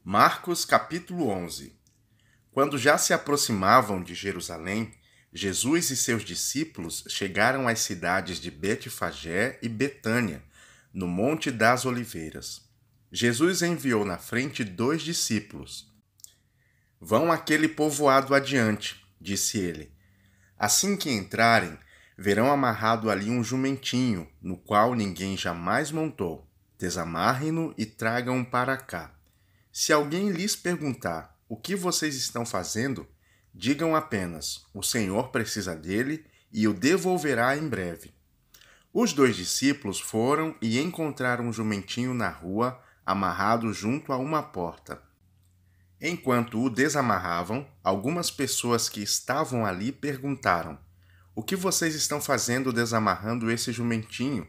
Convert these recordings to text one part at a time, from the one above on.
Marcos capítulo 11. Quando já se aproximavam de Jerusalém, Jesus e seus discípulos chegaram às cidades de Betfagé e Betânia, no Monte das Oliveiras. Jesus enviou na frente 2 discípulos. Vão àquele povoado adiante, disse ele. Assim que entrarem, verão amarrado ali um jumentinho, no qual ninguém jamais montou. Desamarrem-no e tragam-o para cá. Se alguém lhes perguntar o que vocês estão fazendo, digam apenas: o Senhor precisa dele e o devolverá em breve. Os 2 discípulos foram e encontraram um jumentinho na rua, amarrado junto a uma porta. Enquanto o desamarravam, algumas pessoas que estavam ali perguntaram: o que vocês estão fazendo desamarrando esse jumentinho?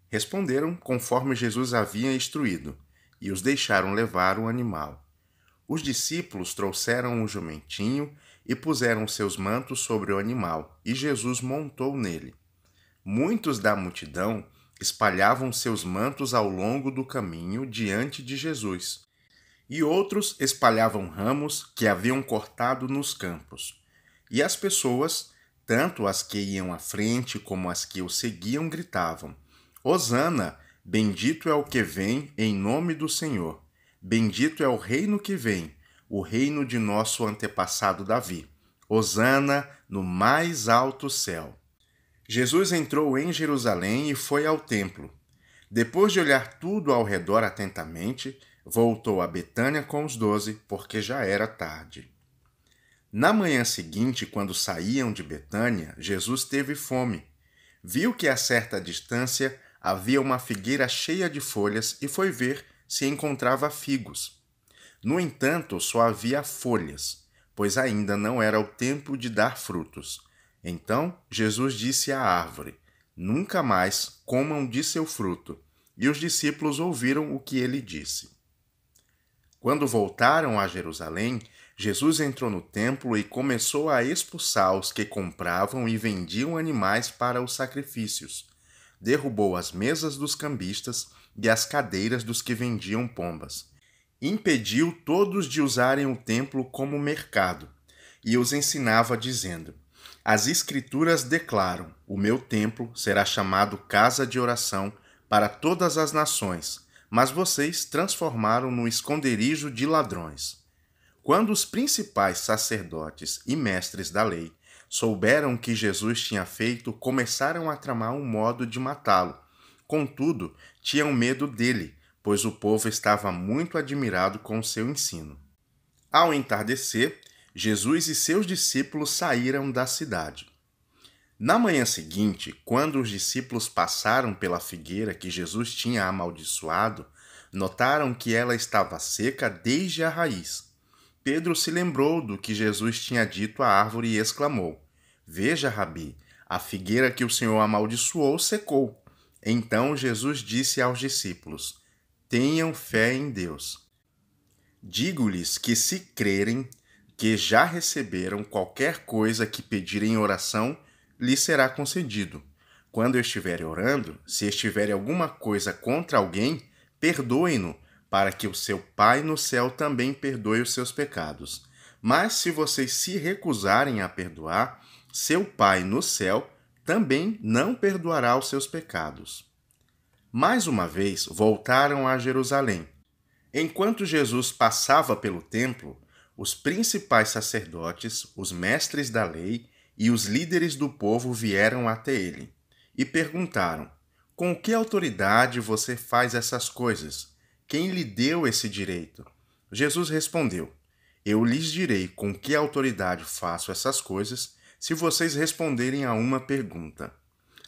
Responderam conforme Jesus havia instruído, e os deixaram levar o animal. Os discípulos trouxeram o jumentinho e puseram seus mantos sobre o animal, e Jesus montou nele. Muitos da multidão espalhavam seus mantos ao longo do caminho diante de Jesus, e outros espalhavam ramos que haviam cortado nos campos. E as pessoas, tanto as que iam à frente como as que o seguiam, gritavam: Hosana! Bendito é o que vem em nome do Senhor. Bendito é o reino que vem, o reino de nosso antepassado Davi. Hosana no mais alto céu. Jesus entrou em Jerusalém e foi ao templo. Depois de olhar tudo ao redor atentamente, voltou a Betânia com os 12, porque já era tarde. Na manhã seguinte, quando saíam de Betânia, Jesus teve fome. Viu que a certa distância havia uma figueira cheia de folhas e foi ver se encontrava figos. No entanto, só havia folhas, pois ainda não era o tempo de dar frutos. Então Jesus disse à árvore: Nunca mais comam de seu fruto. E os discípulos ouviram o que ele disse. Quando voltaram a Jerusalém, Jesus entrou no templo e começou a expulsar os que compravam e vendiam animais para os sacrifícios. Derrubou as mesas dos cambistas e as cadeiras dos que vendiam pombas. Impediu todos de usarem o templo como mercado e os ensinava dizendo: As Escrituras declaram: o meu templo será chamado casa de oração para todas as nações, mas vocês transformaram no esconderijo de ladrões. Quando os principais sacerdotes e mestres da lei souberam o que Jesus tinha feito, começaram a tramar um modo de matá-lo. Contudo, tinham medo dele, pois o povo estava muito admirado com o seu ensino. Ao entardecer, Jesus e seus discípulos saíram da cidade. Na manhã seguinte, quando os discípulos passaram pela figueira que Jesus tinha amaldiçoado, notaram que ela estava seca desde a raiz. Pedro se lembrou do que Jesus tinha dito à árvore e exclamou: Veja, Rabi, a figueira que o Senhor amaldiçoou secou. Então Jesus disse aos discípulos: Tenham fé em Deus. Digo-lhes que se crerem que já receberam qualquer coisa que pedirem em oração, lhes será concedido. Quando estiverem orando, se estiverem alguma coisa contra alguém, perdoem-no, para que o seu Pai no céu também perdoe os seus pecados. Mas se vocês se recusarem a perdoar, seu Pai no céu também não perdoará os seus pecados. Mais uma vez, voltaram a Jerusalém. Enquanto Jesus passava pelo templo, os principais sacerdotes, os mestres da lei e os líderes do povo vieram até ele e perguntaram: Com que autoridade você faz essas coisas? Quem lhe deu esse direito? Jesus respondeu: Eu lhes direi com que autoridade faço essas coisas, se vocês responderem a uma pergunta.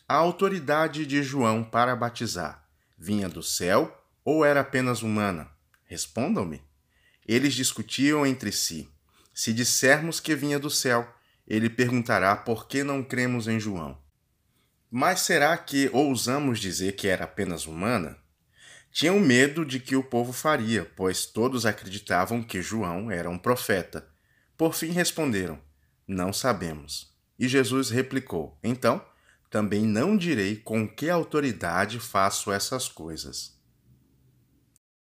A autoridade de João para batizar vinha do céu ou era apenas humana? Respondam-me. Eles discutiam entre si. Se dissermos que vinha do céu, ele perguntará por que não cremos em João. Mas será que ousamos dizer que era apenas humana? Tinham medo de que o povo faria, pois todos acreditavam que João era um profeta. Por fim responderam: Não sabemos. E Jesus replicou: Então, também não direi com que autoridade faço essas coisas.